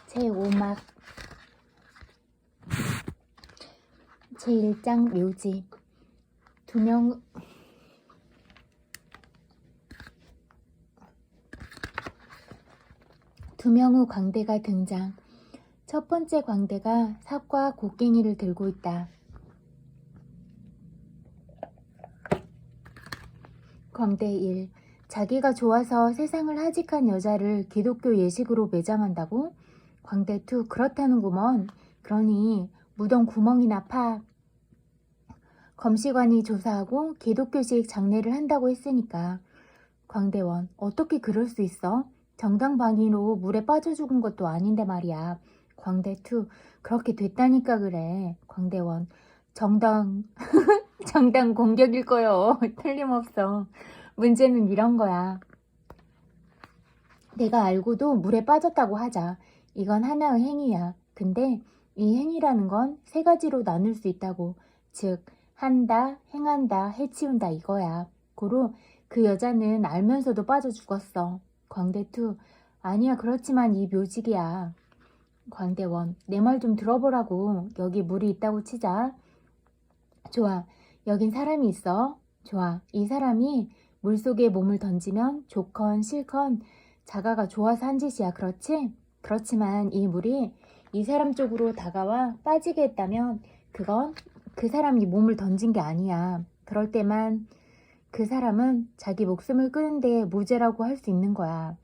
제5막 제1장 묘지. 두명의 광대가 등장. 첫 번째 광대가 삽과 곡괭이를 들고 있다. 광대 1. 자기가 좋아서 세상을 하직한 여자를 기독교 예식으로 매장한다고? 광대 2. 그렇다는구먼. 그러니 무덤 구멍이나 파. 검시관이 조사하고 기독교식 장례를 한다고 했으니까. 광대 1. 어떻게 그럴 수 있어? 정당방위로 물에 빠져 죽은 것도 아닌데 말이야. 광대 2. 그렇게 됐다니까 그래. 광대 1. 정당 공격일 거요. 틀림없어. 문제는 이런 거야. 내가 알고도 물에 빠졌다고 하자. 이건 하나의 행위야. 근데 이 행위라는 건 세 가지로 나눌 수 있다고. 즉 한다, 행한다, 해치운다 이거야. 고로 그 여자는 알면서도 빠져 죽었어. 광대 2. 아니야, 그렇지만 이 묘직이야. 광대 1. 내 말 좀 들어보라고. 여기 물이 있다고 치자. 좋아. 여긴 사람이 있어. 좋아. 이 사람이 물속에 몸을 던지면 좋건 싫건 자가가 좋아서 한 짓이야. 그렇지? 그렇지만 이 물이 이 사람 쪽으로 다가와 빠지게 했다면 그건 그 사람이 몸을 던진 게 아니야. 그럴 때만 그 사람은 자기 목숨을 끄는데 무죄라고 할 수 있는 거야.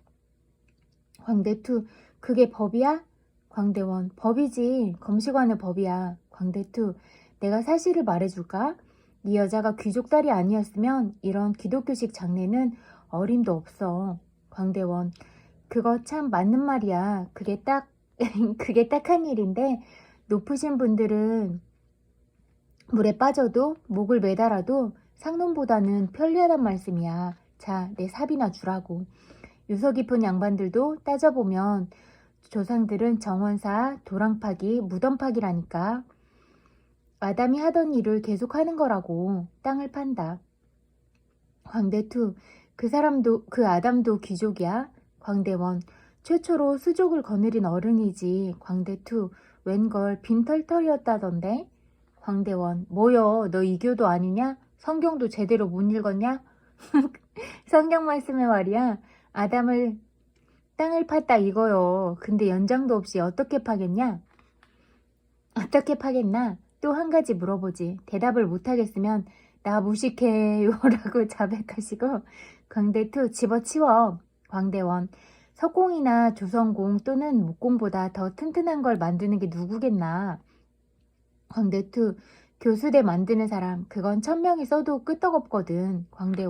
광대 2. 그게 법이야? 광대 1. 법이지. 검시관의 법이야. 광대 2. 내가 사실을 말해줄까? 이 여자가 귀족딸이 아니었으면 이런 기독교식 장례는 어림도 없어. 광대 1. 그거 참 맞는 말이야. 그게 딱한 일인데 높으신 분들은 물에 빠져도 목을 매달아도 상놈보다는 편리하단 말씀이야. 자, 내 삽이나 주라고. 유서 깊은 양반들도 따져보면 조상들은 정원사, 도랑파기, 무덤파기라니까. 아담이 하던 일을 계속하는 거라고. 땅을 판다. 광대 2. 그 아담도 귀족이야? 광대 1. 최초로 수족을 거느린 어른이지. 광대 2. 웬걸 빈털털이었다던데? 광대 1. 뭐여, 너 이교도 아니냐? 성경도 제대로 못 읽었냐? 성경 말씀에 말이야. 아담을 땅을 팠다 이거요. 근데 연장도 없이 어떻게 파겠냐? 어떻게 파겠나? 또 한 가지 물어보지. 대답을 못하겠으면 나 무식해요 라고 자백하시고. 광대 2. 집어치워. 광대 1. 석공이나 조선공 또는 목공보다 더 튼튼한 걸 만드는 게 누구겠나? 광대 2. 교수대 만드는 사람. 그건 1000명이 써도 끄떡없거든. 광대 1.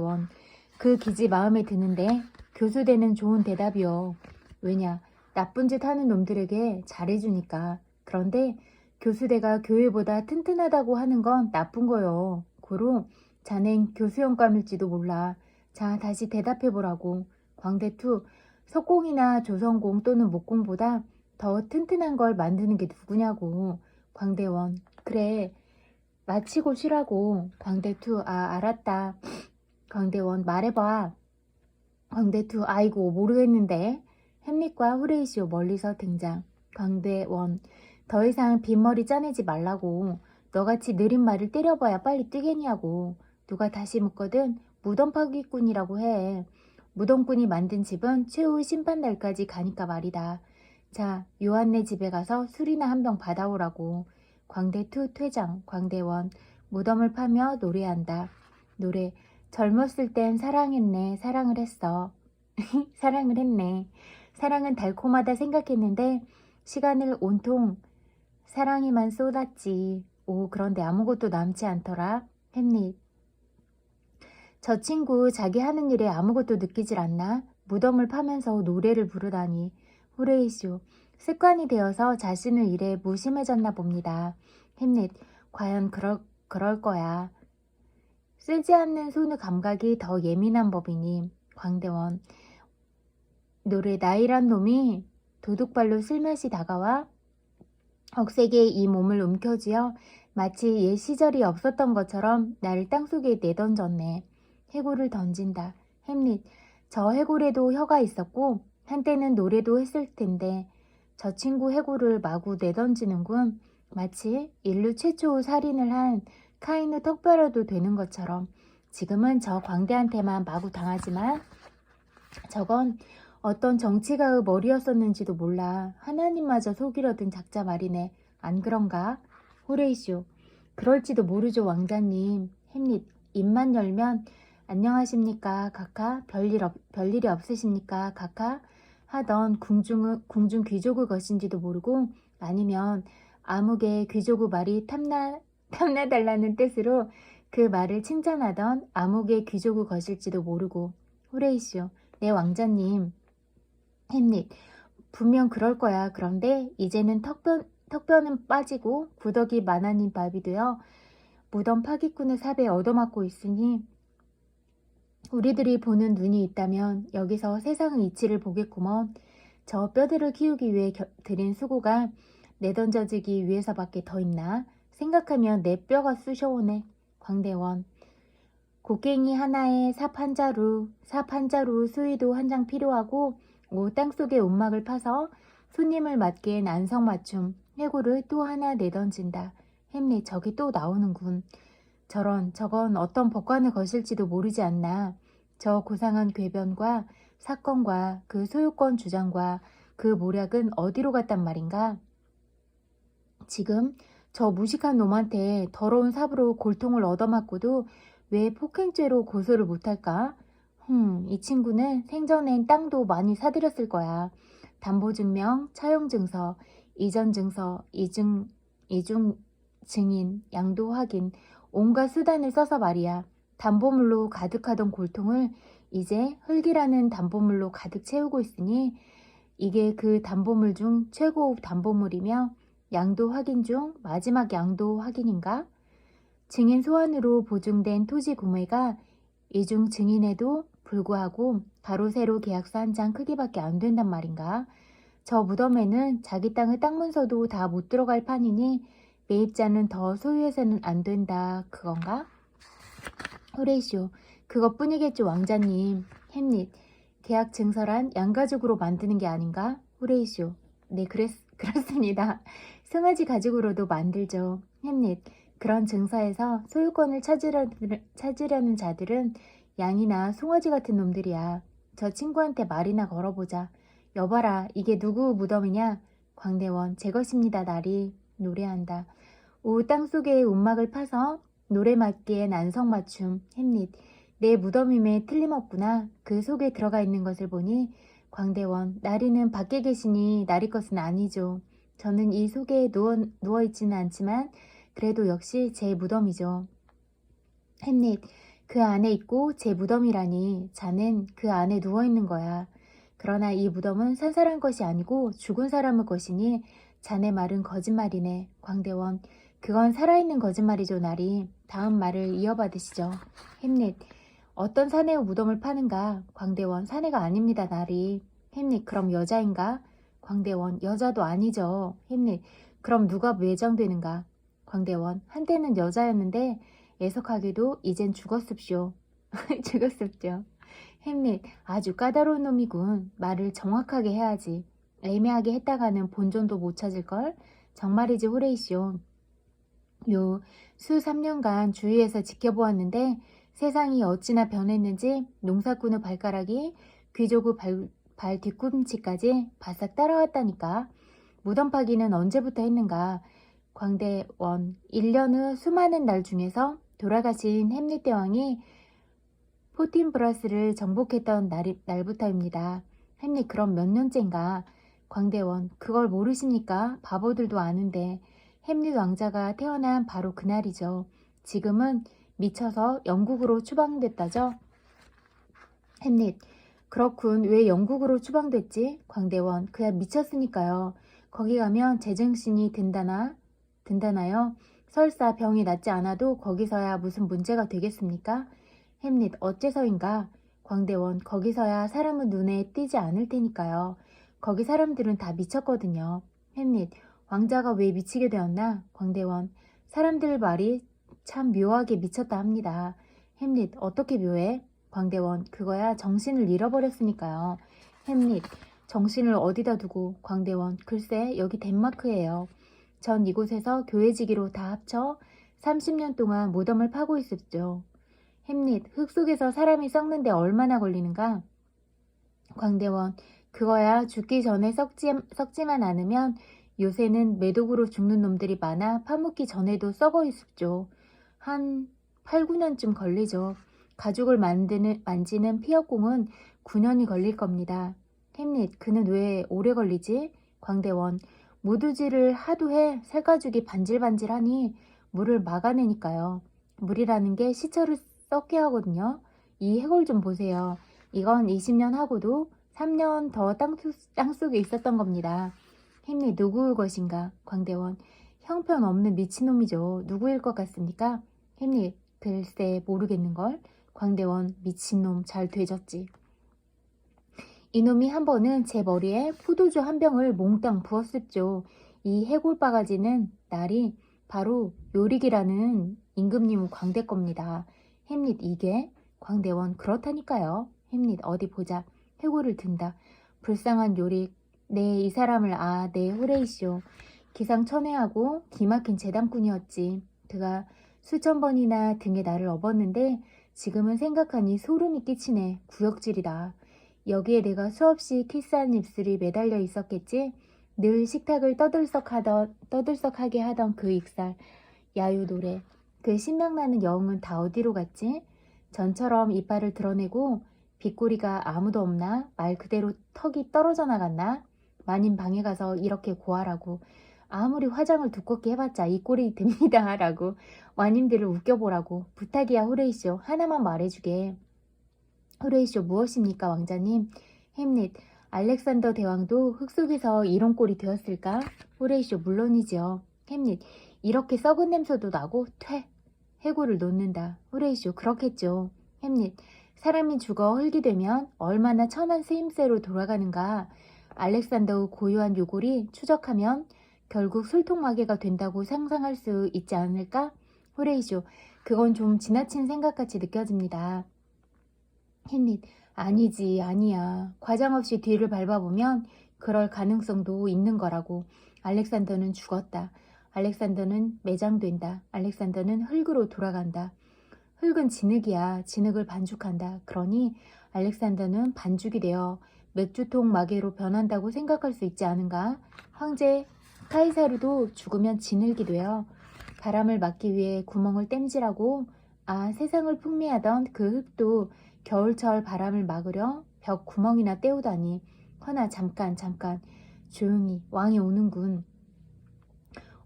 그 기지 마음에 드는데 교수대는 좋은 대답이요. 왜냐? 나쁜 짓 하는 놈들에게 잘해주니까. 그런데 교수대가 교회보다 튼튼하다고 하는 건 나쁜 거요. 고로 자넨 교수영감일지도 몰라. 자, 다시 대답해보라고. 광대 2. 석공이나 조선공 또는 목공보다 더 튼튼한 걸 만드는 게 누구냐고. 광대 1. 그래, 마치고 쉬라고. 광대 2. 아, 알았다. 광대 1. 말해봐. 광대 2. 아이고, 모르겠는데. 햄릿과 후레이시오 멀리서 등장. 광대 1. 더 이상 빈머리 짜내지 말라고. 너같이 느린 말을 때려봐야 빨리 뛰겠냐고. 누가 다시 묻거든 무덤 파기꾼이라고 해. 무덤꾼이 만든 집은 최후 심판날까지 가니까 말이다. 자, 요한네 집에 가서 술이나 한 병 받아오라고. 광대 2 퇴장. 광대 1. 무덤을 파며 노래한다. 노래. 젊었을 땐 사랑했네. 사랑을 했어. 사랑을 했네. 사랑은 달콤하다 생각했는데 시간을 온통 사랑에만 쏟았지. 오, 그런데 아무것도 남지 않더라. 햄릿. 저 친구 자기 하는 일에 아무것도 느끼질 않나? 무덤을 파면서 노래를 부르다니. 후레이쇼. 습관이 되어서 자신의 일에 무심해졌나 봅니다. 햄릿. 과연 그럴 거야. 쓰지 않는 손의 감각이 더 예민한 법이니. 광대 1. 노래. 나이란 놈이 도둑발로 슬며시 다가와 억세게 이 몸을 움켜쥐어 마치 옛 시절이 없었던 것처럼 나를 땅속에 내던졌네. 해골을 던진다. 햄릿. 저 해골에도 혀가 있었고 한때는 노래도 했을 텐데 저 친구 해고를 마구 내던지는군. 마치 인류 최초 살인을 한 카인의 턱뼈라도 되는 것처럼. 지금은 저 광대한테만 마구 당하지만 저건 어떤 정치가의 머리였었는지도 몰라. 하나님마저 속이려 든 작자 말이네. 안 그런가? 호레이쇼. 그럴지도 모르죠, 왕자님. 햄릿. 입만 열면 안녕하십니까, 카카? 별일이 없으십니까, 카카? 하던 궁중 귀족의 것인지도 모르고 아니면 암흑의 귀족의 말이 탐나달라는 뜻으로 그 말을 칭찬하던 암흑의 귀족의 것일지도 모르고. 호레이쇼. 네, 왕자님. 햄릿. 분명 그럴 거야. 그런데 이제는 턱뼈는 빠지고 구더기 만화님 밥이 되어 무덤 파기꾼의 삽에 얻어맞고 있으니 우리들이 보는 눈이 있다면 여기서 세상의 이치를 보겠구먼. 저 뼈들을 키우기 위해 들인 수고가 내던져지기 위해서밖에 더 있나? 생각하면 내 뼈가 쑤셔오네. 광대원. 곡괭이 하나에 삽 한 자루 수의도 한 장 필요하고 땅속에 움막을 파서 손님을 맞기엔 안성맞춤 해고를 또 하나 내던진다. 햄릿. 저기 또 나오는군. 저건 어떤 법관의 것일지도 모르지 않나. 저 고상한 궤변과 사건과 그 소유권 주장과 그 모략은 어디로 갔단 말인가? 지금 저 무식한 놈한테 더러운 삽으로 골통을 얻어맞고도 왜 폭행죄로 고소를 못할까? 이 친구는 생전엔 땅도 많이 사들였을 거야. 담보증명, 차용증서, 이전증서, 이중 증인, 양도 확인, 온갖 수단을 써서 말이야. 담보물로 가득하던 골통을 이제 흙이라는 담보물로 가득 채우고 있으니 이게 그 담보물 중 최고급 담보물이며 양도 확인 중 마지막 양도 확인인가? 증인 소환으로 보증된 토지 구매가 이중 증인에도 불구하고 가로 세로 계약서 한 장 크기밖에 안 된단 말인가? 저 무덤에는 자기 땅의 땅 문서도 다 못 들어갈 판이니 매입자는 더 소유해서는 안 된다 그건가? 호레이쇼. 그것뿐이겠죠, 왕자님. 햄릿. 계약 증서란 양가죽으로 만드는 게 아닌가? 호레이쇼. 네, 그렇습니다. 송아지 가죽으로도 만들죠. 햄릿. 그런 증서에서 소유권을 찾으려는 자들은 양이나 송아지 같은 놈들이야. 저 친구한테 말이나 걸어보자. 여봐라, 이게 누구 무덤이냐? 광대원. 제 것입니다, 나리. 노래한다. 땅속에 움막을 파서 노래 맞기엔 안성맞춤. 햄릿. 내 무덤임에 틀림없구나. 그 속에 들어가 있는 것을 보니. 광대원. 나리는 밖에 계시니 나리 것은 아니죠. 저는 이 속에 누워있지는 않지만 그래도 역시 제 무덤이죠. 햄릿. 그 안에 있고 제 무덤이라니 자넨 그 안에 누워있는 거야. 그러나 이 무덤은 산 사람 것이 아니고 죽은 사람의 것이니 자네 말은 거짓말이네. 광대원. 그건 살아있는 거짓말이죠, 나리. 다음 말을 이어받으시죠. 햄릿. 어떤 사내의 무덤을 파는가? 광대원. 사내가 아닙니다, 나리. 햄릿. 그럼 여자인가? 광대원. 여자도 아니죠. 햄릿. 그럼 누가 매장되는가? 광대원. 한때는 여자였는데 애석하게도 이젠 죽었습쇼. 죽었습죠. 햄릿. 아주 까다로운 놈이군. 말을 정확하게 해야지. 애매하게 했다가는 본전도 못 찾을걸? 정말이지, 호레이쇼. 요 수 3년간 주위에서 지켜보았는데 세상이 어찌나 변했는지 농사꾼의 발가락이 귀족의 발 뒤꿈치까지 바싹 따라왔다니까. 무덤 파기는 언제부터 했는가? 광대원. 1년의 수많은 날 중에서 돌아가신 햄릿 대왕이 포틴브라스를 정복했던 날부터입니다. 햄릿. 그럼 몇 년째인가? 광대원. 그걸 모르십니까? 바보들도 아는데. 햄릿 왕자가 태어난 바로 그날이죠. 지금은 미쳐서 영국으로 추방됐다죠. 햄릿. 그렇군. 왜 영국으로 추방됐지? 광대원. 그야 미쳤으니까요. 거기 가면 제정신이 든다나요? 설사 병이 낫지 않아도 거기서야 무슨 문제가 되겠습니까? 햄릿. 어째서인가? 광대원. 거기서야 사람은 눈에 띄지 않을 테니까요. 거기 사람들은 다 미쳤거든요. 햄릿. 왕자가 왜 미치게 되었나? 광대원. 사람들 말이 참 묘하게 미쳤다 합니다. 햄릿. 어떻게 묘해? 광대원. 그거야 정신을 잃어버렸으니까요. 햄릿. 정신을 어디다 두고. 광대원, 글쎄 여기 덴마크예요. 전 이곳에서 교회지기로 다 합쳐 30년 동안 무덤을 파고 있었죠. 햄릿, 흙 속에서 사람이 썩는데 얼마나 걸리는가? 광대원, 그거야 죽기 전에 썩지만 않으면 요새는 매독으로 죽는 놈들이 많아 파묻기 전에도 썩어 있었죠. 한 8, 9년쯤 걸리죠. 가죽을 만지는 피혁공은 9년이 걸릴 겁니다. 햄릿, 그는 왜 오래 걸리지? 광대원, 모두질을 하도 해 살가죽이 반질반질하니 물을 막아내니까요. 물이라는 게 시체를 썩게 하거든요. 이 해골 좀 보세요. 이건 20년 하고도 3년 더 땅속에 있었던 겁니다. 햄릿, 누구의 것인가? 광대원, 형편없는 미친놈이죠. 누구일 것 같습니까? 햄릿, 글쎄 모르겠는걸. 광대원, 미친놈 잘 되졌지. 이놈이 한 번은 제 머리에 포도주 한 병을 몽땅 부었었죠. 이 해골바가지는 날이 바로 요릭이라는 임금님 광대 겁니다. 햄릿, 이게? 광대원, 그렇다니까요. 햄릿, 어디 보자. 해골을 든다. 불쌍한 요릭. 네, 이 사람을 네, 호레이쇼. 기상천외하고 기막힌 재단꾼이었지. 그가 수천 번이나 등에 나를 업었는데 지금은 생각하니 소름이 끼치네. 구역질이다. 여기에 내가 수없이 키스한 입술이 매달려 있었겠지. 늘 식탁을 떠들썩하게 하던 그 익살, 야유 노래, 그 신명나는 여웅은 다 어디로 갔지? 전처럼 이빨을 드러내고 빗꼬리가 아무도 없나? 말 그대로 턱이 떨어져 나갔나? 마님 방에 가서 이렇게 고하라고. 아무리 화장을 두껍게 해봤자 이 꼴이 됩니다. 라고 마님들을 웃겨보라고. 부탁이야 호레이쇼. 하나만 말해주게. 호레이쇼, 무엇입니까 왕자님? 햄릿, 알렉산더 대왕도 흙 속에서 이런 꼴이 되었을까? 호레이쇼, 물론이지요. 햄릿, 이렇게 썩은 냄새도 나고 퇴. 해골을 놓는다. 호레이쇼, 그렇겠죠. 햄릿, 사람이 죽어 흙이 되면 얼마나 천한 쓰임새로 돌아가는가. 알렉산더의 고유한 요골이 추적하면 결국 술통마개가 된다고 상상할 수 있지 않을까? 호레이쇼, 그건 좀 지나친 생각같이 느껴집니다. 햄릿, 아니지, 아니야. 과장 없이 뒤를 밟아보면 그럴 가능성도 있는 거라고. 알렉산더는 죽었다. 알렉산더는 매장된다. 알렉산더는 흙으로 돌아간다. 흙은 진흙이야. 진흙을 반죽한다. 그러니 알렉산더는 반죽이 되어 맥주통 마개로 변한다고 생각할 수 있지 않은가? 황제 카이사르도 죽으면 진흙이 되어 바람을 막기 위해 구멍을 땜질하고 세상을 풍미하던 그 흙도 겨울철 바람을 막으려 벽 구멍이나 때우다니. 허나 잠깐 조용히 왕이 오는군.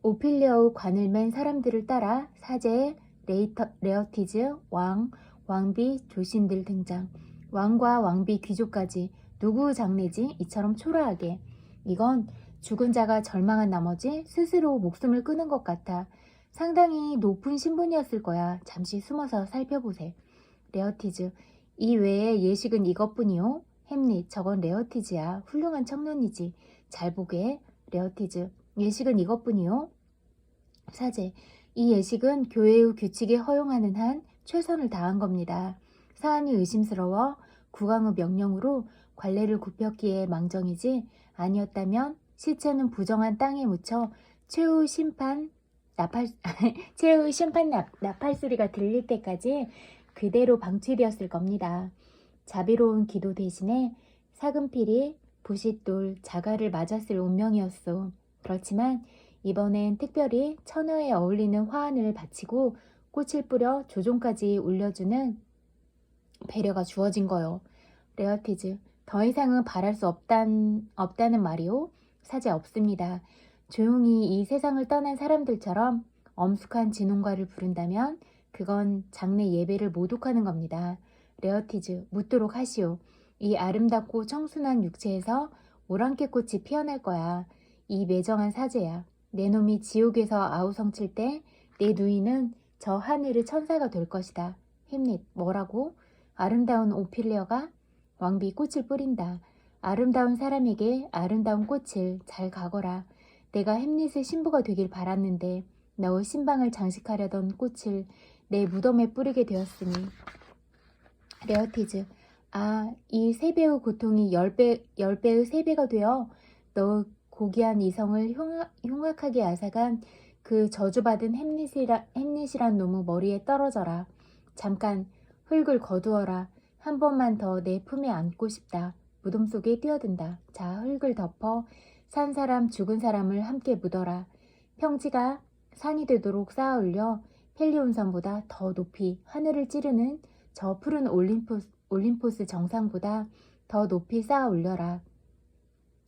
오피리아의 관을 맨 사람들을 따라 사제, 레어티즈, 왕비, 조신들 등장. 왕과 왕비, 귀족까지. 누구 장례지? 이처럼 초라하게. 이건 죽은 자가 절망한 나머지 스스로 목숨을 끊은 것 같아. 상당히 높은 신분이었을 거야. 잠시 숨어서 살펴보세. 레어티즈, 이 외에 예식은 이것뿐이요. 햄릿, 저건 레어티즈야. 훌륭한 청년이지. 잘 보게. 레어티즈, 예식은 이것뿐이요. 사제, 이 예식은 교회의 규칙에 허용하는 한 최선을 다한 겁니다. 사안이 의심스러워 국왕의 명령으로 관례를 굽혔기에 망정이지 아니었다면 시체는 부정한 땅에 묻혀 최후 심판 나팔 소리가 들릴 때까지 그대로 방치되었을 겁니다. 자비로운 기도 대신에 사금피리, 부싯돌, 자갈을 맞았을 운명이었소. 그렇지만 이번엔 특별히 처녀에 어울리는 화환을 바치고 꽃을 뿌려 조종까지 울려주는 배려가 주어진 거요. 레어티즈, 더 이상은 바랄 수 없다는 말이오? 사제, 없습니다. 조용히 이 세상을 떠난 사람들처럼 엄숙한 진홍가를 부른다면 그건 장래 예배를 모독하는 겁니다. 레어티즈, 묻도록 하시오. 이 아름답고 청순한 육체에서 오랑캐꽃이 피어날 거야. 이 매정한 사제야. 내 놈이 지옥에서 아우성칠 때 내 누이는 저 하늘의 천사가 될 것이다. 햄릿, 뭐라고? 아름다운 오피리어가? 왕비, 꽃을 뿌린다. 아름다운 사람에게 아름다운 꽃을 잘 가거라. 내가 햄릿의 신부가 되길 바랐는데 너의 신방을 장식하려던 꽃을 내 무덤에 뿌리게 되었으니. 레어티즈, 아, 이 세 배의 고통이 열 배의 세 배가 되어 너 고귀한 이성을 흉악하게 앗아간 그 저주받은 햄릿이란 놈의 머리에 떨어져라. 잠깐 흙을 거두어라. 한 번만 더 내 품에 안고 싶다. 무덤 속에 뛰어든다. 자, 흙을 덮어 산 사람 죽은 사람을 함께 묻어라. 평지가 산이 되도록 쌓아 올려 펠리온산보다 더 높이 하늘을 찌르는 저 푸른 올림포스 정상보다 더 높이 쌓아 올려라.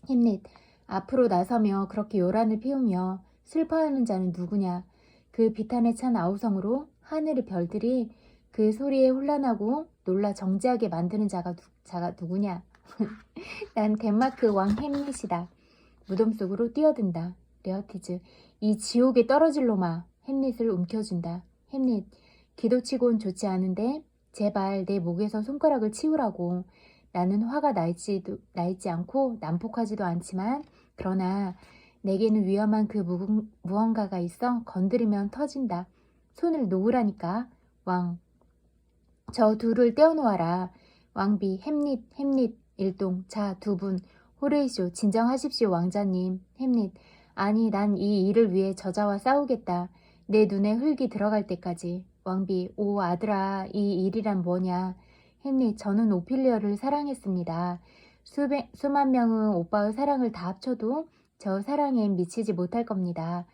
햄릿, 앞으로 나서며 그렇게 요란을 피우며 슬퍼하는 자는 누구냐? 그 비탄에 찬 아우성으로 하늘의 별들이 그 소리에 혼란하고 놀라 정지하게 만드는 자가 누구냐? 난 덴마크 왕 햄릿이다. 무덤 속으로 뛰어든다. 레어티즈, 이 지옥에 떨어질 놈아. 햄릿을 움켜준다. 햄릿, 기도치곤 좋지 않은데 제발 내 목에서 손가락을 치우라고. 나는 화가 나 있지 않고 난폭하지도 않지만 그러나 내게는 위험한 그 무언가가 있어 건드리면 터진다. 손을 놓으라니까. 왕, 저 둘을 떼어놓아라. 왕비, 햄릿, 일동, 자, 두 분, 호레이쇼, 진정하십시오, 왕자님. 햄릿, 아니, 난 이 일을 위해 저자와 싸우겠다. 내 눈에 흙이 들어갈 때까지. 왕비, 오, 아들아, 이 일이란 뭐냐. 햄릿, 저는 오피리어를 사랑했습니다. 수만 명의 오빠의 사랑을 다 합쳐도 저 사랑엔 미치지 못할 겁니다.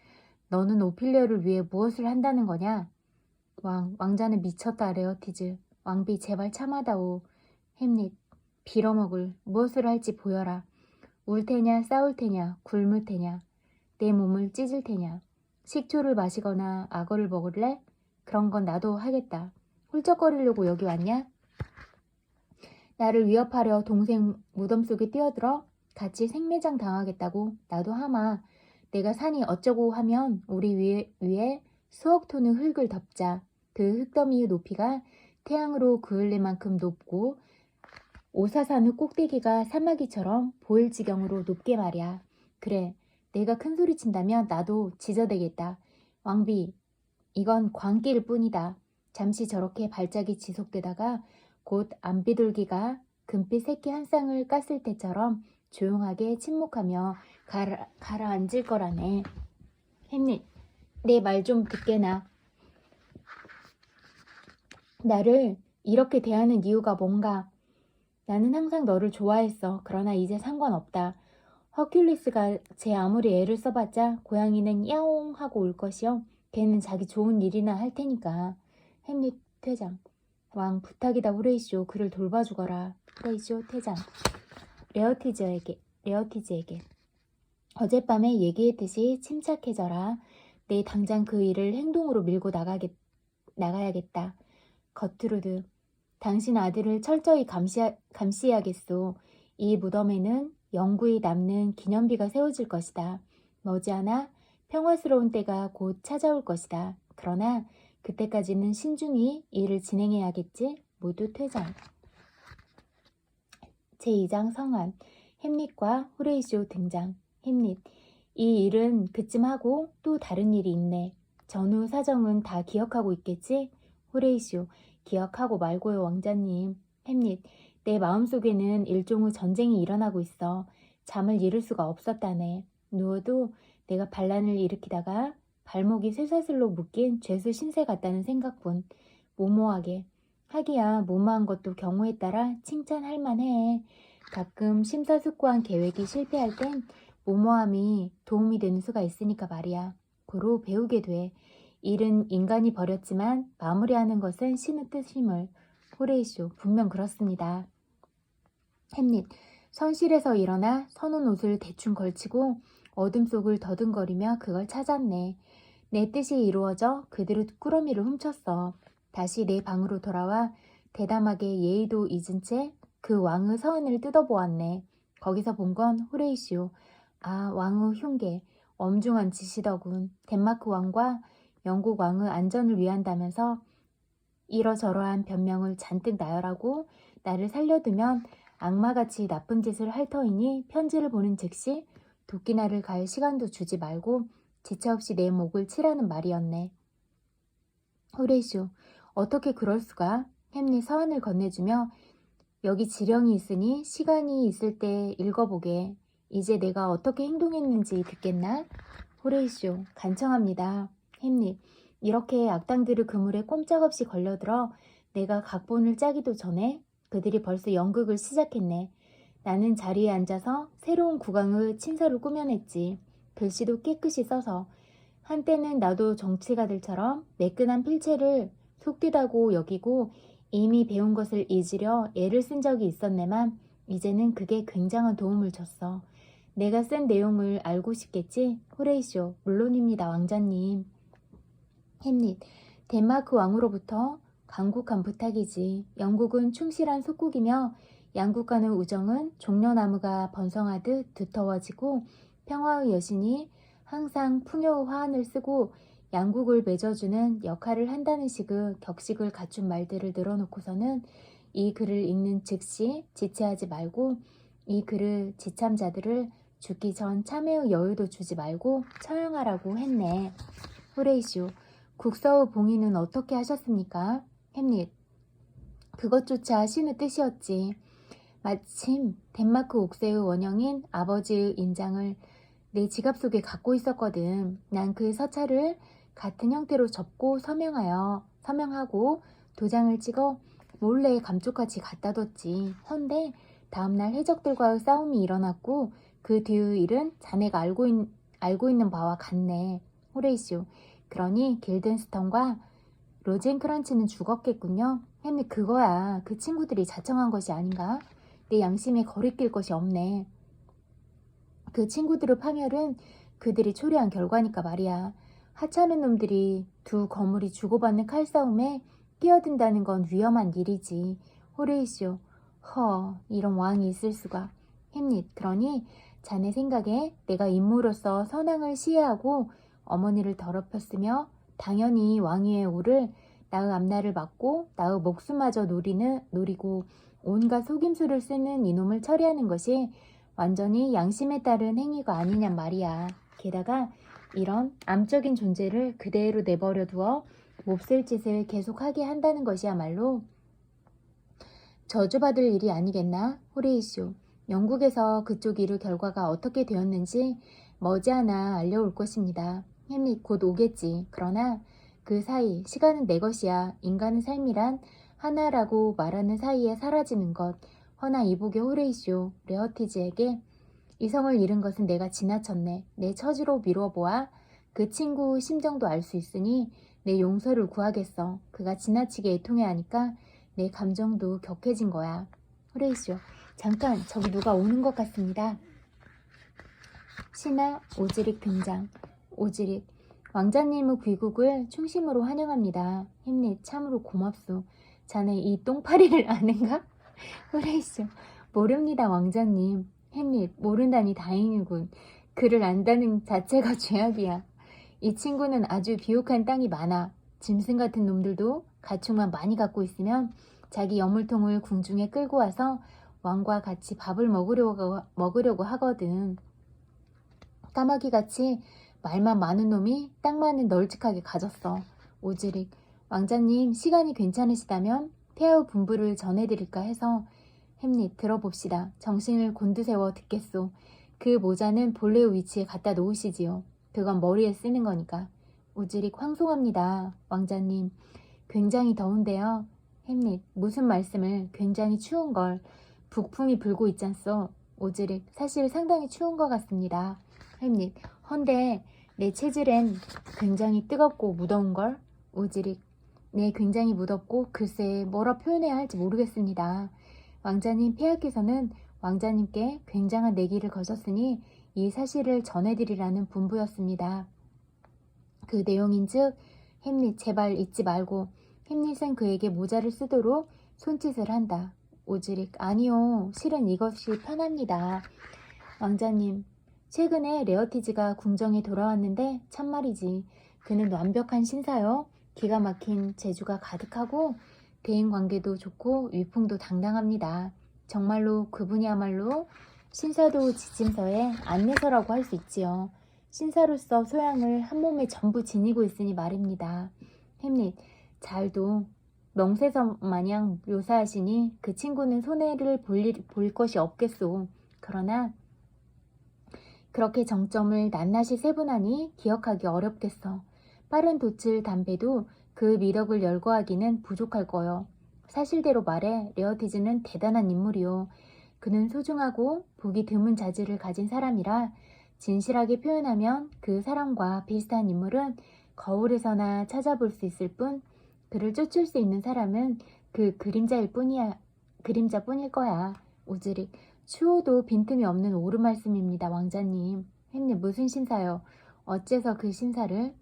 너는 오피리어를 위해 무엇을 한다는 거냐? 왕자는 미쳤다, 레어티즈. 왕비, 제발 참아다오. 햄릿, 빌어먹을 무엇을 할지 보여라. 울 테냐, 싸울 테냐, 굶을 테냐, 내 몸을 찢을 테냐, 식초를 마시거나 악어를 먹을래? 그런 건 나도 하겠다. 훌쩍거리려고 여기 왔냐? 나를 위협하려 동생 무덤 속에 뛰어들어 같이 생매장 당하겠다고? 나도 하마. 내가 산이 어쩌고 하면 우리 위에 수억 톤의 흙을 덮자. 그 흙더미의 높이가 태양으로 그을릴 만큼 높고 오사산의 꼭대기가 사마귀처럼 보일 지경으로 높게 말이야. 그래, 내가 큰 소리 친다면 나도 지저대겠다. 왕비, 이건 광기일 뿐이다. 잠시 저렇게 발작이 지속되다가 곧 안비둘기가 금빛 새끼 한 쌍을 깠을 때처럼 조용하게 침묵하며 가라앉을 거라네. 햄릿, 내 말 좀 듣게나. 나를 이렇게 대하는 이유가 뭔가? 나는 항상 너를 좋아했어. 그러나 이제 상관없다. 허큘리스가 제 아무리 애를 써봤자 고양이는 야옹 하고 올 것이요. 걔는 자기 좋은 일이나 할 테니까. 햄릿 퇴장. 왕, 부탁이다, 호레이쇼. 그를 돌봐주거라. 호레이쇼 퇴장. 레어티즈에게. 어젯밤에 얘기했듯이 침착해져라. 내 당장 그 일을 행동으로 밀고 나가야겠다. 거트루드, 당신 아들을 철저히 감시해야겠소. 이 무덤에는 영구히 남는 기념비가 세워질 것이다. 머지않아 평화스러운 때가 곧 찾아올 것이다. 그러나 그때까지는 신중히 일을 진행해야겠지. 모두 퇴장. 제2장 성안. 햄릿과 호레이쇼 등장. 햄릿, 이 일은 그쯤 하고 또 다른 일이 있네. 전후 사정은 다 기억하고 있겠지? 호레이쇼, 기억하고 말고요, 왕자님. 햄릿, 내 마음속에는 일종의 전쟁이 일어나고 있어. 잠을 이룰 수가 없었다네. 누워도 내가 반란을 일으키다가 발목이 쇠사슬로 묶인 죄수 신세 같다는 생각뿐. 모모하게. 하기야 모모한 것도 경우에 따라 칭찬할 만해. 가끔 심사숙고한 계획이 실패할 땐 모모함이 도움이 되는 수가 있으니까 말이야. 고로 배우게 돼. 일은 인간이 벌였지만 마무리하는 것은 신의 뜻임을. 호레이쇼, 분명 그렇습니다. 햄릿, 선실에서 일어나 서놓은 옷을 대충 걸치고 어둠 속을 더듬거리며 그걸 찾았네. 내 뜻이 이루어져 그대로 꾸러미를 훔쳤어. 다시 내 방으로 돌아와 대담하게 예의도 잊은 채 그 왕의 서원을 뜯어보았네. 거기서 본 건 호레이쇼. 아, 왕의 흉계. 엄중한 짓이더군. 덴마크 왕과 영국 왕의 안전을 위한다면서 이러저러한 변명을 잔뜩 나열하고 나를 살려두면 악마같이 나쁜 짓을 할 터이니 편지를 보는 즉시 도끼날을 갈 시간도 주지 말고 지체 없이 내 목을 치라는 말이었네. 호레이쇼, 어떻게 그럴 수가? 햄릿 서한을 건네주며 여기 지령이 있으니 시간이 있을 때 읽어보게. 이제 내가 어떻게 행동했는지 듣겠나? 호레이쇼, 간청합니다. 햄릿, 이렇게 악당들을 그물에 꼼짝없이 걸려들어 내가 각본을 짜기도 전에 그들이 벌써 연극을 시작했네. 나는 자리에 앉아서 새로운 국왕의 친서를 꾸며냈지. 글씨도 깨끗이 써서. 한때는 나도 정치가들처럼 매끈한 필체를 속되다고 여기고 이미 배운 것을 잊으려 애를 쓴 적이 있었네만 이제는 그게 굉장한 도움을 줬어. 내가 쓴 내용을 알고 싶겠지? 호레이쇼, 물론입니다, 왕자님. 햄릿, 덴마크 왕으로부터 간곡한 부탁이지. 영국은 충실한 속국이며 양국 간의 우정은 종려나무가 번성하듯 두터워지고 평화의 여신이 항상 풍요의 화환을 쓰고 양국을 맺어주는 역할을 한다는 식의 격식을 갖춘 말들을 늘어놓고서는 이 글을 읽는 즉시 지체하지 말고 이 글을 지참자들을 죽기 전 참회의 여유도 주지 말고 처형하라고 했네. 호레이쇼, 국서의 봉인은 어떻게 하셨습니까? 햄릿, 그것조차 신의 뜻이었지. 마침 덴마크 옥세의 원형인 아버지의 인장을 내 지갑 속에 갖고 있었거든. 난 그 서찰을 같은 형태로 접고 서명하고 도장을 찍어 몰래 감쪽같이 갖다 뒀지. 헌데 다음날 해적들과의 싸움이 일어났고 그 뒤의 일은 자네가 알고 있는 바와 같네. 호레이쇼, 그러니 길든스턴과 로젠크란츠는 죽었겠군요. 햄릿, 그거야. 그 친구들이 자청한 것이 아닌가? 내 양심에 거리낄 것이 없네. 그 친구들의 파멸은 그들이 초래한 결과니까 말이야. 하찮은 놈들이 두 거물이 주고받는 칼싸움에 끼어든다는 건 위험한 일이지. 호레이쇼, 이런 왕이 있을 수가. 햄릿, 그러니 자네 생각에 내가 인물로서 선왕을 시해하고 어머니를 더럽혔으며 당연히 왕위에 오를 나의 앞날을 막고 나의 목숨마저 노리고 온갖 속임수를 쓰는 이놈을 처리하는 것이 완전히 양심에 따른 행위가 아니냔 말이야. 게다가 이런 암적인 존재를 그대로 내버려 두어 몹쓸 짓을 계속하게 한다는 것이야말로 저주받을 일이 아니겠나? 호레이쇼, 영국에서 그쪽 일의 결과가 어떻게 되었는지 머지않아 알려올 것입니다. 햄릿, 곧 오겠지. 그러나 그 사이 시간은 내 것이야. 인간의 삶이란 하나라고 말하는 사이에 사라지는 것. 허나 이복의 호레이쇼, 레어티즈에게 이성을 잃은 것은 내가 지나쳤네. 내 처지로 미뤄보아 그 친구 심정도 알 수 있으니 내 용서를 구하겠어. 그가 지나치게 애통해하니까 내 감정도 격해진 거야. 호레이쇼, 잠깐, 저기 누가 오는 것 같습니다. 신하 오지릭 등장. 오지릭, 왕자님의 귀국을 충심으로 환영합니다. 햄릿, 참으로 고맙소. 자네 이 똥파리를 아는가? 호레이쇼, 모릅니다, 왕자님. 햄릿, 모른다니 다행이군. 그를 안다는 자체가 죄악이야. 이 친구는 아주 비옥한 땅이 많아. 짐승 같은 놈들도 가축만 많이 갖고 있으면 자기 여물통을 궁중에 끌고 와서 왕과 같이 밥을 먹으려고 하거든. 까마귀같이 말만 많은 놈이 땅만은 널찍하게 가졌어. 오지릭, 왕자님 시간이 괜찮으시다면 폐하의 분부를 전해드릴까 해서. 햄릿, 들어봅시다. 정신을 곤두세워 듣겠소. 그 모자는 본래의 위치에 갖다 놓으시지요. 그건 머리에 쓰는 거니까. 오지릭, 황송합니다. 왕자님, 굉장히 더운데요. 햄릿, 무슨 말씀을. 굉장히 추운걸. 북풍이 불고 있잖소. 오지릭, 사실 상당히 추운 것 같습니다. 햄릿, 헌데 내 체질엔 굉장히 뜨겁고 무더운걸. 오지릭, 네, 굉장히 무덥고 글쎄 뭐라 표현해야 할지 모르겠습니다. 왕자님 폐하께서는 왕자님께 굉장한 내기를 거셨으니 이 사실을 전해드리라는 분부였습니다. 그 내용인즉 햄릿, 제발 잊지 말고. 햄릿은 그에게 모자를 쓰도록 손짓을 한다. 오지릭, 아니요, 실은 이것이 편합니다. 왕자님, 최근에 레어티즈가 궁정에 돌아왔는데 참말이지. 그는 완벽한 신사요. 기가 막힌 재주가 가득하고 대인관계도 좋고 위풍도 당당합니다. 정말로 그분이야말로 신사도 지침서의 안내서라고 할 수 있지요. 신사로서 소양을 한 몸에 전부 지니고 있으니 말입니다. 햄릿, 잘도 명세서 마냥 묘사하시니 그 친구는 손해를 볼 것이 없겠소. 그러나 그렇게 정점을 낱낱이 세분하니 기억하기 어렵겠어. 빠른 도칠 담배도 그 미력을 열거하기는 부족할 거요. 사실대로 말해 레어티즈는 대단한 인물이요. 그는 소중하고 보기 드문 자질을 가진 사람이라 진실하게 표현하면 그 사람과 비슷한 인물은 거울에서나 찾아볼 수 있을 뿐 그를 쫓을 수 있는 사람은 그 그림자뿐일 거야. 오즈릭, 추호도 빈틈이 없는 옳은 말씀입니다, 왕자님. 햄릿, 무슨 신사요? 어째서 그 신사를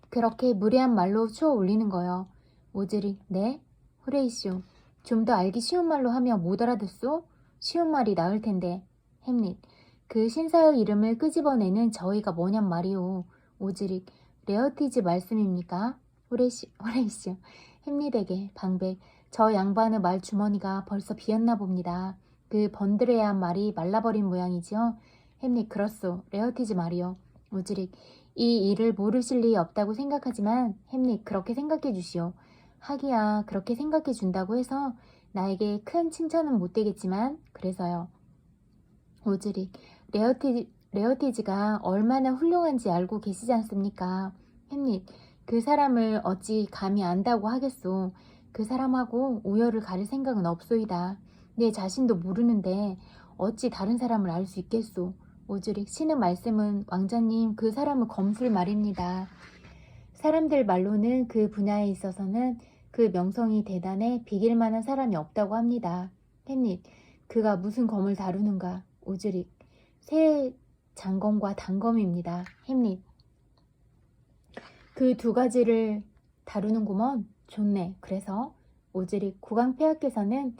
그렇게 무례한 말로 추어 올리는 거요? 오즈릭, 네? 호레이쇼, 좀 더 알기 쉬운 말로 하며 못 알아듣소? 쉬운 말이 나을 텐데. 햄릿, 그 신사의 이름을 끄집어내는 저희가 뭐냔 말이오. 오즈릭, 레어티즈 말씀입니까? 호레이쇼, 햄릿에게 방백, 저 양반의 말 주머니가 벌써 비었나 봅니다. 그 번드레한 말이 말라버린 모양이지요. 햄릿, 그렇소. 레어티즈 말이요. 오즈릭, 이 일을 모르실 리 없다고 생각하지만 햄릿, 그렇게 생각해 주시오. 하기야 그렇게 생각해 준다고 해서 나에게 큰 칭찬은 못 되겠지만 그래서요. 오즈릭, 레어티즈가 얼마나 훌륭한지 알고 계시지 않습니까? 햄릿, 그 사람을 어찌 감히 안다고 하겠소. 그 사람하고 우열을 가릴 생각은 없소이다. 내 자신도 모르는데 어찌 다른 사람을 알 수 있겠소. 오즈릭, 신의 말씀은 왕자님 그 사람을 검술 말입니다. 사람들 말로는 그 분야에 있어서는 그 명성이 대단해 비길 만한 사람이 없다고 합니다. 햄릿, 그가 무슨 검을 다루는가? 오즈릭, 새 장검과 단검입니다. 햄릿, 그 두 가지를 다루는구먼. 좋네. 그래서 오즈릭, 국왕폐하께서는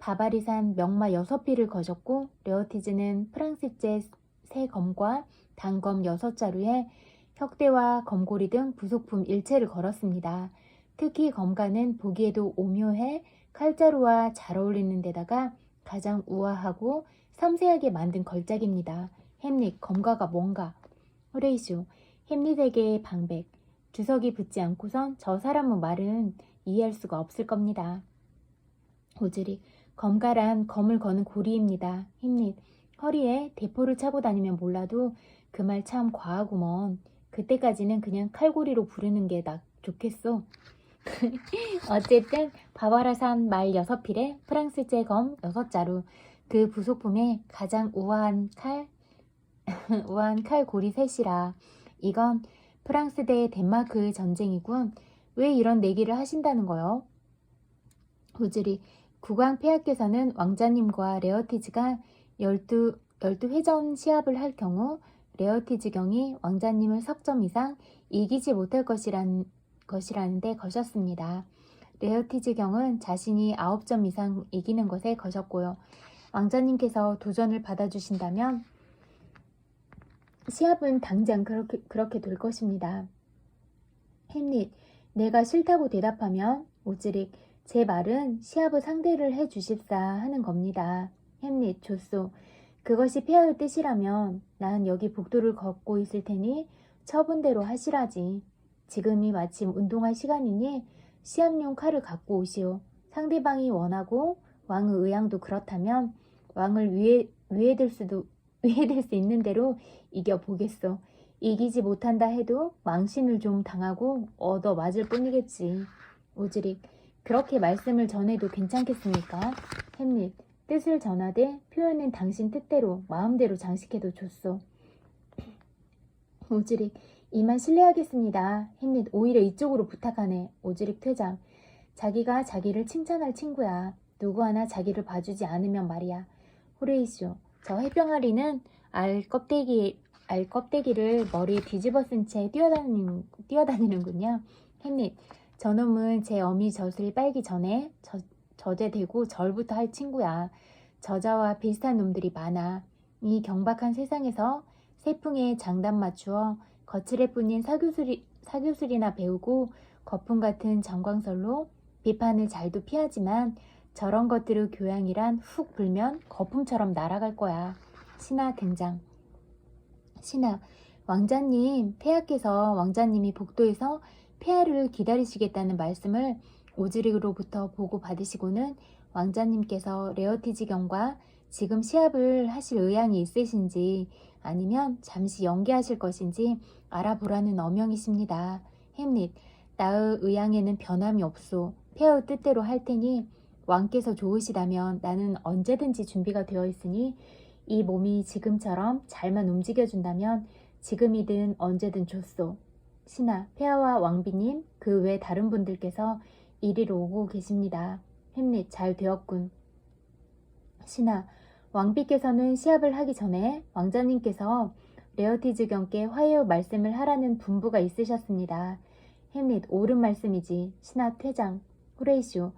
바바리산 명마 6비를 거셨고 레어티즈는 프랑스제 새 검과 단검 6자루에 혁대와 검고리 등 부속품 일체를 걸었습니다. 특히 검가는 보기에도 오묘해 칼자루와 잘 어울리는 데다가 가장 우아하고 섬세하게 만든 걸작입니다. 햄릿, 검가가 뭔가? 호레이쇼, 햄릿에게 방백, 주석이 붙지 않고선 저 사람의 말은 이해할 수가 없을 겁니다. 오즈릭, 검가란 검을 거는 고리입니다. 햄릿, 허리에 대포를 차고 다니면 몰라도 그 말 참 과하구먼. 그때까지는 그냥 칼고리로 부르는 게 좋겠소. 어쨌든 바바라산 말 6필에 프랑스제 검 6자루, 그 부속품에 가장 우아한 칼고리 셋이라. 이건 프랑스 대 덴마크의 전쟁이군. 왜 이런 내기를 하신다는 거요? 오즈리, 국왕폐하께서는 왕자님과 레어티즈가 12회전 시합을 할 경우 레어티즈 경이 왕자님을 석점 이상 이기지 못할 것이라는데 거셨습니다. 레어티즈 경은 자신이 9점 이상 이기는 것에 거셨고요. 왕자님께서 도전을 받아주신다면 시합은 당장 그렇게 될 것입니다. 햄릿, 내가 싫다고 대답하면 오즈릭, 제 말은 시합의 상대를 해 주십사 하는 겁니다. 햄릿, 좋소. 그것이 폐하의 뜻이라면 난 여기 복도를 걷고 있을 테니 처분대로 하시라지. 지금이 마침 운동할 시간이니 시합용 칼을 갖고 오시오. 상대방이 원하고 왕의 의향도 그렇다면 왕을 위해될 수 있는 대로 이겨보겠소. 이기지 못한다 해도 망신을 좀 당하고 얻어 맞을 뿐이겠지. 오즈릭, 그렇게 말씀을 전해도 괜찮겠습니까? 햄릿, 뜻을 전하되 표현은 당신 뜻대로 마음대로 장식해도 좋소. 오즈릭, 이만 실례하겠습니다. 햄릿, 오히려 이쪽으로 부탁하네. 오즈릭 퇴장, 자기가 자기를 칭찬할 친구야. 누구 하나 자기를 봐주지 않으면 말이야. 호레이쇼, 저 해병아리는 알 껍데기를 머리에 뒤집어 쓴 채 뛰어다니는군요. 햄릿, 저놈은 제 어미 젖을 빨기 전에 저제되고 절부터 할 친구야. 저자와 비슷한 놈들이 많아. 이 경박한 세상에서 세풍에 장단 맞추어 거칠에 뿐인 사교술이나 배우고 거품 같은 정광설로 비판을 잘도 피하지만 저런 것들의 교양이란 훅 불면 거품처럼 날아갈 거야. 신하 등장. 신하, 왕자님, 폐하께서 왕자님이 복도에서 폐하를 기다리시겠다는 말씀을 오즈릭으로부터 보고받으시고는 왕자님께서 레어티즈경과 지금 시합을 하실 의향이 있으신지 아니면 잠시 연기하실 것인지 알아보라는 어명이십니다. 햄릿, 나의 의향에는 변함이 없소. 폐하의 뜻대로 할 테니 왕께서 좋으시다면 나는 언제든지 준비가 되어 있으니 이 몸이 지금처럼 잘만 움직여준다면 지금이든 언제든 좋소. 신하, 폐하와 왕비님, 그 외 다른 분들께서 이리로 오고 계십니다. 햄릿, 잘 되었군. 신하, 왕비께서는 시합을 하기 전에 왕자님께서 레어티즈경께 화해의 말씀을 하라는 분부가 있으셨습니다. 햄릿, 옳은 말씀이지. 신하 퇴장. 호레이쇼,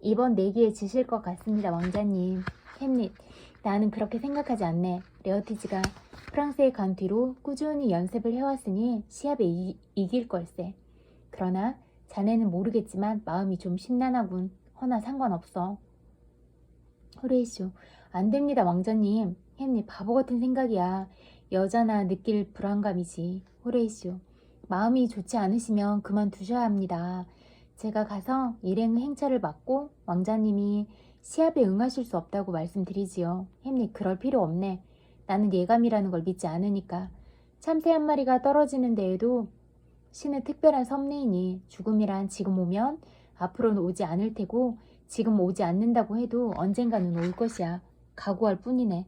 이번 내기에 지실 것 같습니다, 왕자님. 햄릿, 나는 그렇게 생각하지 않네. 레어티즈가 프랑스에 간 뒤로 꾸준히 연습을 해왔으니 시합에 이길 걸세. 그러나 자네는 모르겠지만 마음이 좀 심란하군. 허나 상관없어. 호레이쇼, 안 됩니다, 왕자님. 햄릿, 바보 같은 생각이야. 여자나 느낄 불안감이지. 호레이쇼, 마음이 좋지 않으시면 그만두셔야 합니다. 제가 가서 일행 행차를 맡고 왕자님이 시합에 응하실 수 없다고 말씀드리지요. 햄릿, 그럴 필요 없네. 나는 예감이라는 걸 믿지 않으니까. 참새 한 마리가 떨어지는 데에도 신의 특별한 섭리이니 죽음이란 지금 오면 앞으로는 오지 않을 테고 지금 오지 않는다고 해도 언젠가는 올 것이야. 각오할 뿐이네.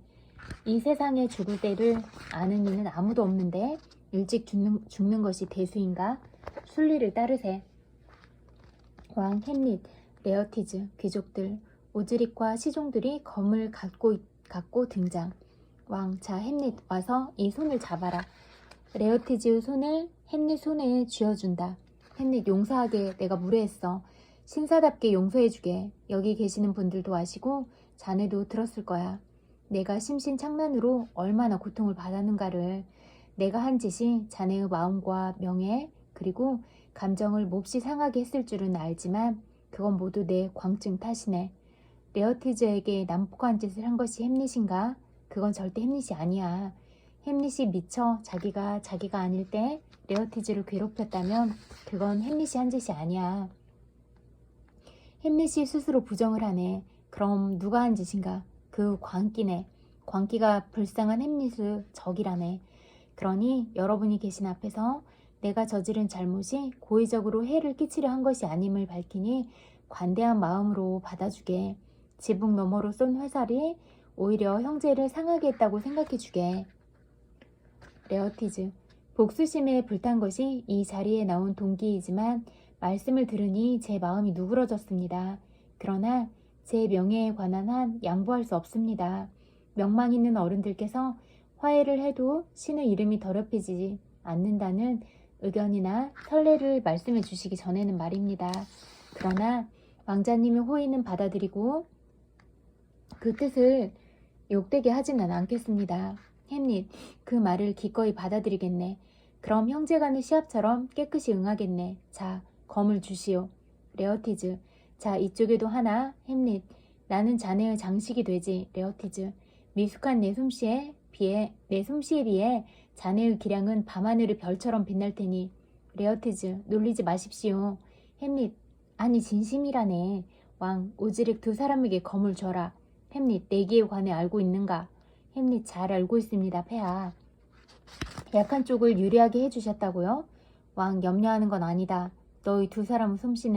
이 세상에 죽을 때를 아는 이는 아무도 없는데 일찍 죽는 것이 대수인가? 순리를 따르세. 왕 햄릿, 레어티즈, 귀족들, 오즈릭과 시종들이 검을 갖고 등장. 왕, 자 햄릿, 와서 이 손을 잡아라. 레어티즈의 손을 햄릿 손에 쥐어준다. 햄릿, 용서하게 내가 무례했어. 신사답게 용서해주게. 여기 계시는 분들도 아시고 자네도 들었을 거야. 내가 심신창란으로 얼마나 고통을 받았는가를. 내가 한 짓이 자네의 마음과 명예 그리고 감정을 몹시 상하게 했을 줄은 알지만 그건 모두 내 광증 탓이네. 레어티즈에게 난폭한 짓을 한 것이 햄릿인가? 그건 절대 햄릿이 아니야. 햄릿이 미쳐 자기가 아닐 때 레어티즈를 괴롭혔다면 그건 햄릿이 한 짓이 아니야. 햄릿이 스스로 부정을 하네. 그럼 누가 한 짓인가? 그 광기네. 광기가 불쌍한 햄릿의 적이라네. 그러니 여러분이 계신 앞에서 내가 저지른 잘못이 고의적으로 해를 끼치려 한 것이 아님을 밝히니 관대한 마음으로 받아주게. 지붕 너머로 쏜 화살이 오히려 형제를 상하게 했다고 생각해주게. 레어티즈, 복수심에 불탄 것이 이 자리에 나온 동기이지만 말씀을 들으니 제 마음이 누그러졌습니다. 그러나 제 명예에 관한 한 양보할 수 없습니다. 명망 있는 어른들께서 화해를 해도 신의 이름이 더럽혀지지 않는다는 의견이나 선례를 말씀해 주시기 전에는 말입니다. 그러나 왕자님의 호의는 받아들이고 그 뜻을 욕되게 하지는 않겠습니다. 햄릿, 그 말을 기꺼이 받아들이겠네. 그럼 형제간의 시합처럼 깨끗이 응하겠네. 자, 검을 주시오. 레어티즈, 자 이쪽에도 하나. 햄릿, 나는 자네의 장식이 되지. 레어티즈, 미숙한 내 솜씨에 비해 자네의 기량은 밤하늘의 별처럼 빛날 테니. 레어티즈, 놀리지 마십시오. 햄릿, 아니 진심이라네. 왕, 오즈릭 두 사람에게 검을 줘라. 햄릿, 내기에 관해 알고 있는가? 햄릿, 잘 알고 있습니다, 폐하. 약한 쪽을 유리하게 해주셨다고요? 왕, 염려하는 건 아니다. 너희 두 사람의 솜씨는